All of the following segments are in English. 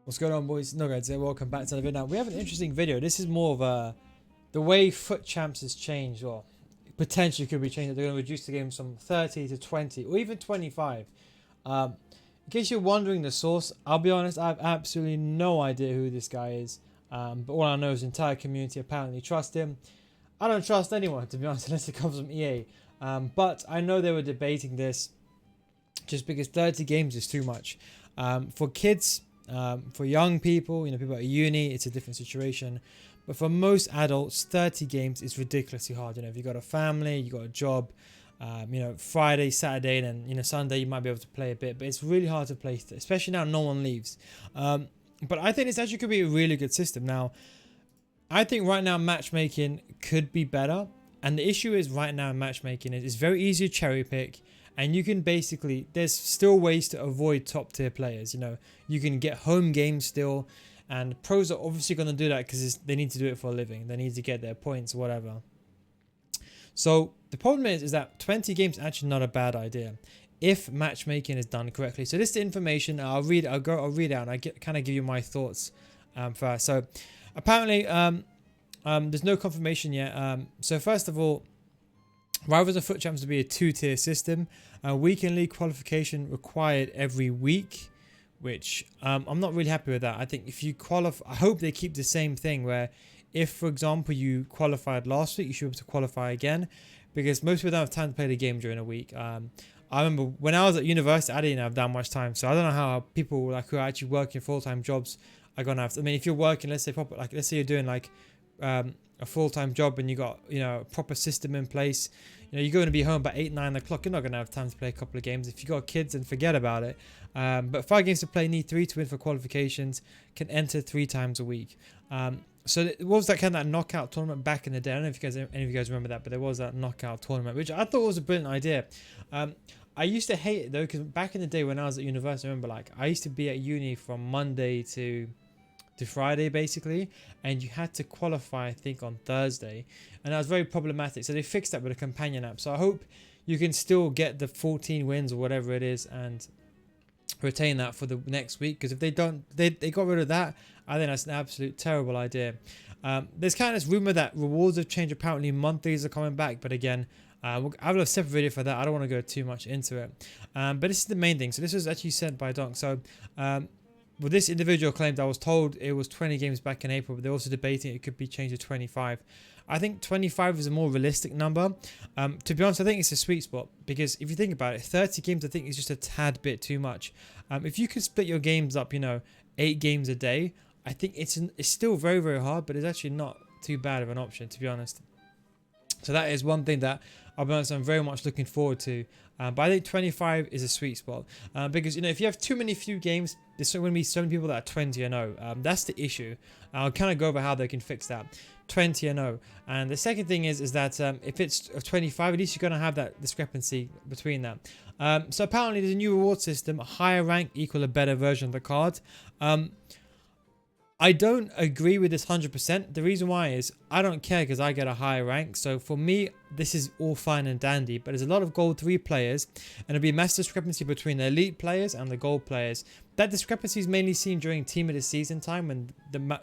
What's going on, boys? No guys, welcome back to the video. Now we have an interesting video. This is more of the way FUT Champs has changed, or potentially could be changed. They're going to reduce the games from 30 to 20 or even 25. In case you're wondering the source, I'll be honest, I have absolutely no idea who this guy is. But all I know is the entire community apparently trust him. I don't trust anyone, to be honest, unless it comes from EA. But I know they were debating this just because 30 games is too much. For kids, for young people, people at uni, it's a different situation. But for most adults, 30 games is ridiculously hard. If you've got a family, you've got a job, Friday, Saturday, and then, Sunday, you might be able to play a bit. But it's really hard to play, especially now no one leaves. But I think this actually could be a really good system. Now, I think right now matchmaking could be better. And the issue is right now in matchmaking is it's very easy to cherry pick. And you can basically, there's still ways to avoid top tier players. You can get home games still. And pros are obviously going to do that because they need to do it for a living. They need to get their points, whatever. So the problem is that 20 games is actually not a bad idea if matchmaking is done correctly. So this is the information. I'll read out and I kind of give you my thoughts first. So apparently there's no confirmation yet. So first of all, Rivals and FUTCHAMPS to be a two-tier system. Week and league qualification required every week, which I'm not really happy with that. I think if you qualify, I hope they keep the same thing where if, for example, you qualified last week, you should be able to qualify again, because most people don't have time to play the game during a week. I remember when I was at university, I didn't have that much time, so I don't know how people who are actually working full-time jobs are gonna have to. I mean, if you're working, let's say you're doing a full-time job and you got a proper system in place, you're going to be home by 8-9 o'clock. You're not going to have time to play a couple of games. If you got kids, then forget about it. But 5 games to play, need 3 to win for qualifications, can enter 3 times a week. So it was that kind of that knockout tournament back in the day. I don't know if any of you guys remember that, but there was that knockout tournament, which I thought was a brilliant idea. I used to hate it though, because back in the day when I was at university, I remember I used to be at uni from Monday to Friday basically, and you had to qualify I think on Thursday, and that was very problematic. So they fixed that with a companion app. So I hope you can still get the 14 wins or whatever it is and retain that for the next week, because if they don't, they got rid of that, I think that's an absolute terrible idea. There's kind of this rumor that rewards have changed. Apparently monthlies are coming back, but again, I will have a separate video for that. I don't want to go too much into it, but this is the main thing. So this was actually sent by Donk. So well, this individual claimed, I was told it was 20 games back in April, but they're also debating it could be changed to 25. I think 25 is a more realistic number. To be honest, I think it's a sweet spot, because if you think about it, 30 games I think is just a tad bit too much. If you could split your games up, 8 games a day, I think it's still very, very hard, but it's actually not too bad of an option, to be honest. So that is one thing that I'll be honest, I'm very much looking forward to. But I think 25 is a sweet spot, because if you have few games, there's going to be so many people that are 20-0. That's the issue. I'll kind of go over how they can fix that. 20-0, and the second thing is that if it's 25, at least you're going to have that discrepancy between that. So apparently there's a new reward system: a higher rank equal a better version of the card. I don't agree with this 100%. The reason why is I don't care, because I get a higher rank. So for me, this is all fine and dandy. But there's a lot of Gold 3 players, and there'll be a massive discrepancy between the elite players and the gold players. That discrepancy is mainly seen during team of the season time,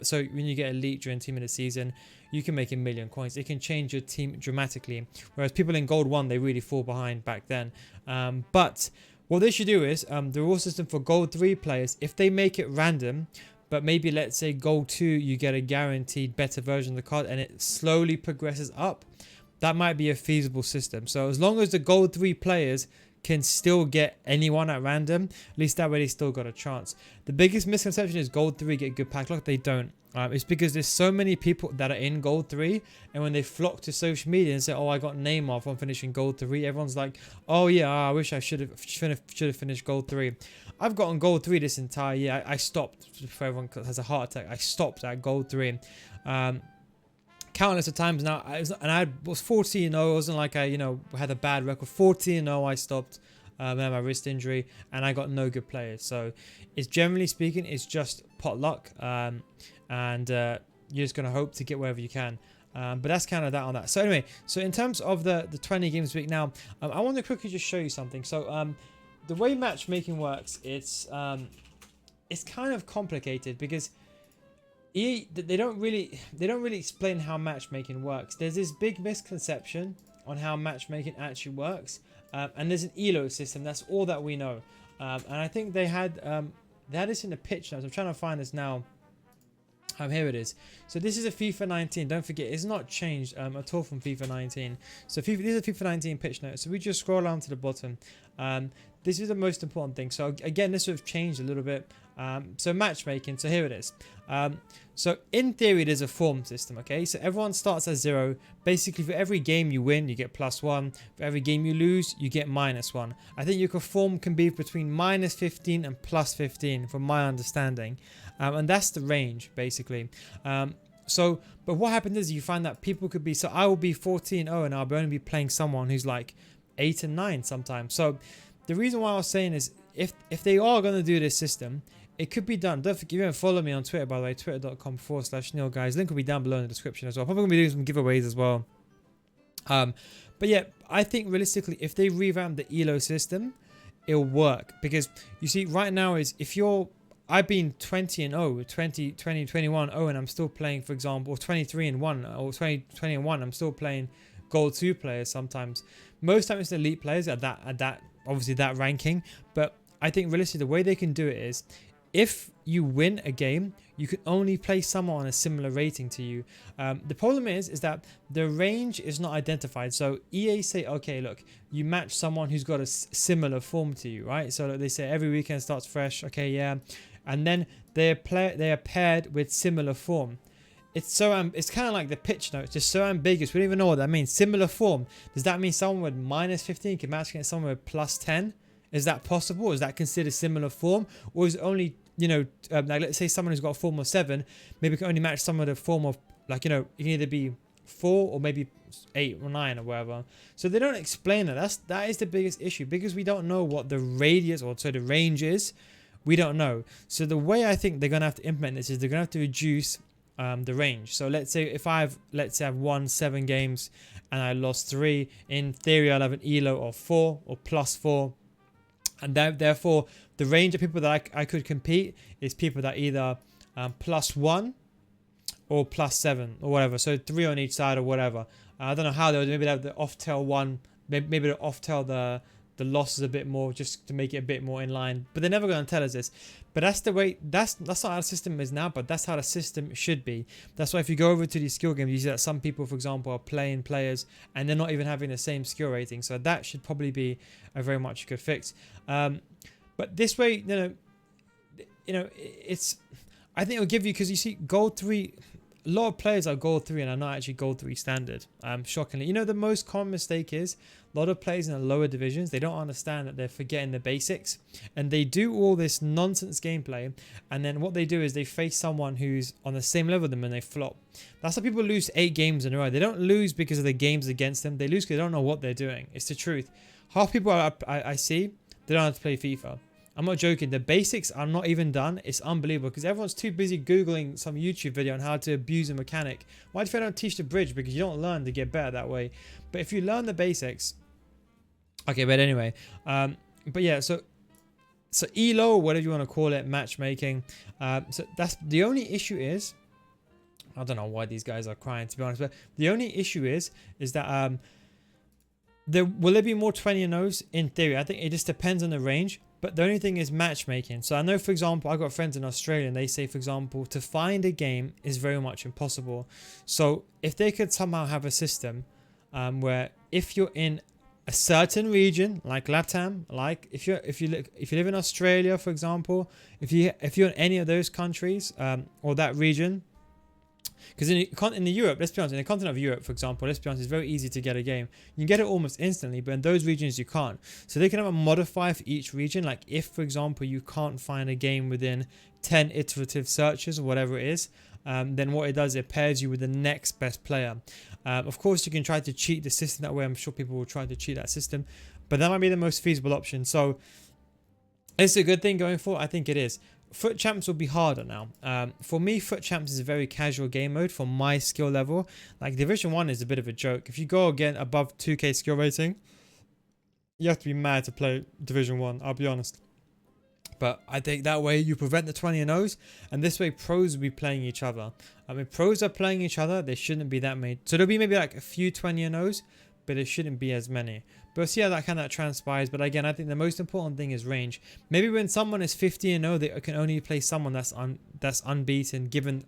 so when you get elite during team of the season, you can make 1 million coins. It can change your team dramatically. Whereas people in Gold 1, they really fall behind back then. But what they should do is the reward system for Gold 3 players, if they make it random, but maybe let's say Gold 2, you get a guaranteed better version of the card and it slowly progresses up. That might be a feasible system. So as long as the Gold 3 players can still get anyone at random, at least that way they still got a chance. The biggest misconception is Gold 3 get good pack luck. They don't. It's because there's so many people that are in Gold 3, and when they flock to social media and say, oh, I got Neymar from finishing Gold 3, everyone's like, oh yeah, I wish I should have finished Gold 3. I've gotten Gold 3 this entire year. I stopped before everyone has a heart attack. I stopped at Gold 3. Countless of times now, I was 14-0. It wasn't like I had a bad record. 14-0, I stopped. I had my wrist injury, and I got no good players. So it's generally speaking, it's just pot luck, and you're just gonna hope to get wherever you can. But that's kind of that on that. So anyway, so in terms of the 20 games a week now, I want to quickly just show you something. So the way matchmaking works, it's it's kind of complicated because EA, they don't really explain how matchmaking works. There's this big misconception on how matchmaking actually works, and there's an ELO system. That's all that we know. And I think they had this in the pitch notes. I'm trying to find this now. Here it is. So this is a FIFA 19. Don't forget, it's not changed at all from FIFA 19. So these are FIFA 19 pitch notes. So we just scroll down to the bottom. This is the most important thing. So again, this would have changed a little bit. So matchmaking. So here it is. So in theory, there's a form system. Okay, so everyone starts at 0. Basically, for every game you win, you get +1. For every game you lose, you get -1. I think your form can be between -15 and +15, from my understanding. And that's the range, basically. But what happens is you find that people could be, so I will be 14-0 and I'll only be playing someone who's like 8 and 9 sometimes. So the reason why I was saying is if they are going to do this system, it could be done. Don't forget, you can follow me on Twitter, by the way, twitter.com/Neil, guys. Link will be down below in the description as well. Probably going to be doing some giveaways as well. But yeah, I think realistically, if they revamp the ELO system, it'll work. Because you see, right now is if you're, I've been 20-0, 21-0, and I'm still playing, for example, or 23-1, or 20-1. I'm still playing Gold 2 players sometimes. Most times it's elite players at that obviously that ranking. But I think realistically, the way they can do it is, if you win a game, you can only play someone on a similar rating to you. The problem is that the range is not identified. So EA say, okay, look, you match someone who's got a similar form to you, right? So they say every weekend starts fresh. Okay, yeah. And then they are paired with similar form. It's kind of like the pitch note. It's just so ambiguous. We don't even know what that means. Similar form. Does that mean someone with -15 can match against someone with +10? Is that possible? Is that considered similar form? Or is it only, like let's say someone who's got a form of 7, maybe can only match someone with a form of, like, it can either be 4 or maybe 8 or 9 or whatever. So they don't explain it. That is the biggest issue, because we don't know what the radius, or so the range is. We don't know. So the way I think they're going to have to implement this is they're going to have to reduce the range. So let's say I've won 7 games and I lost 3. In theory, I'll have an ELO of 4 or +4. And therefore, the range of people that I could compete is people that either +1 or +7 or whatever. So 3 on each side or whatever. I don't know how they would. Maybe they have the off-tail one. Maybe they off-tail the losses a bit more, just to make it a bit more in line. But they're never going to tell us this. But that's the way. That's not how the system is now. But that's how the system should be. That's why if you go over to these skill games, you see that some people, for example, are playing players and they're not even having the same skill rating. So that should probably be a very much good fix. But this way, it's. I think it'll give you, because you see, Gold 3. A lot of players are Gold 3 and are not actually Gold 3 standard. Shockingly, the most common mistake is a lot of players in the lower divisions, they don't understand that they're forgetting the basics, and they do all this nonsense gameplay, and then what they do is they face someone who's on the same level as them and they flop. That's how people lose 8 games in a row. They don't lose because of the games against them. They lose because they don't know what they're doing. It's the truth. Half people I see, they don't have to play FIFA. I'm not joking. The basics are not even done. It's unbelievable, because everyone's too busy Googling some YouTube video on how to abuse a mechanic. Why do you don't teach the bridge? Because you don't learn to get better that way. But if you learn the basics... Okay, but anyway. But yeah, so ELO, whatever you want to call it, matchmaking. So that's the only issue is... I don't know why these guys are crying, to be honest. But the only issue is that... will there be more 20-0s? In theory, I think it just depends on the range. But the only thing is matchmaking. So I know, for example, I've got friends in Australia and they say, for example, to find a game is very much impossible. So if they could somehow have a system where if you're in a certain region, like LATAM, like if you live in Australia, for example, if you're in any of those countries or that region, because in the Europe, let's be honest, in the continent of Europe, for example, let's be honest, it's very easy to get a game. You can get it almost instantly, but in those regions you can't. So they can have a modifier for each region. Like if, for example, you can't find a game within 10 iterative searches or whatever it is, then what it does, it pairs you with the next best player. Of course, you can try to cheat the system that way. I'm sure people will try to cheat that system, but that might be the most feasible option. So it's a good thing going forward. I think it is. FUTCHAMPS will be harder now. For me, FUTCHAMPS is a very casual game mode for my skill level. Like Division 1 is a bit of a joke. If you go again above 2k skill rating, you have to be mad to play Division 1, I'll be honest. But I think that way you prevent the 20 and 0s, and this way pros will be playing each other. I mean, pros are playing each other. There shouldn't be that many. So there'll be maybe like a few 20 and 0s, but it shouldn't be as many. But we'll see how that kind of transpires. But again, I think the most important thing is range. Maybe when someone is 50 and 0, they can only play someone that's unbeaten, given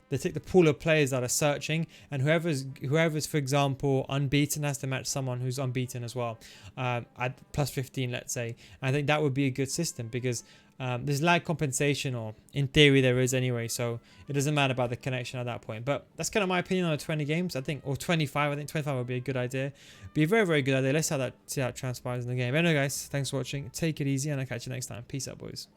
they take the pool of players that are searching, and whoever's for example unbeaten has to match someone who's unbeaten as well, at plus 15, let's say. And I think that would be a good system, because there's lag compensation, or in theory there is anyway, so it doesn't matter about the connection at that point. But that's kind of my opinion on the 20 games, I think, or 25. I think 25 would be a good idea, be a very, very good idea. Let's see how that transpires in the game. Anyway guys, thanks for watching, take it easy, and I'll catch you next time. Peace out, boys.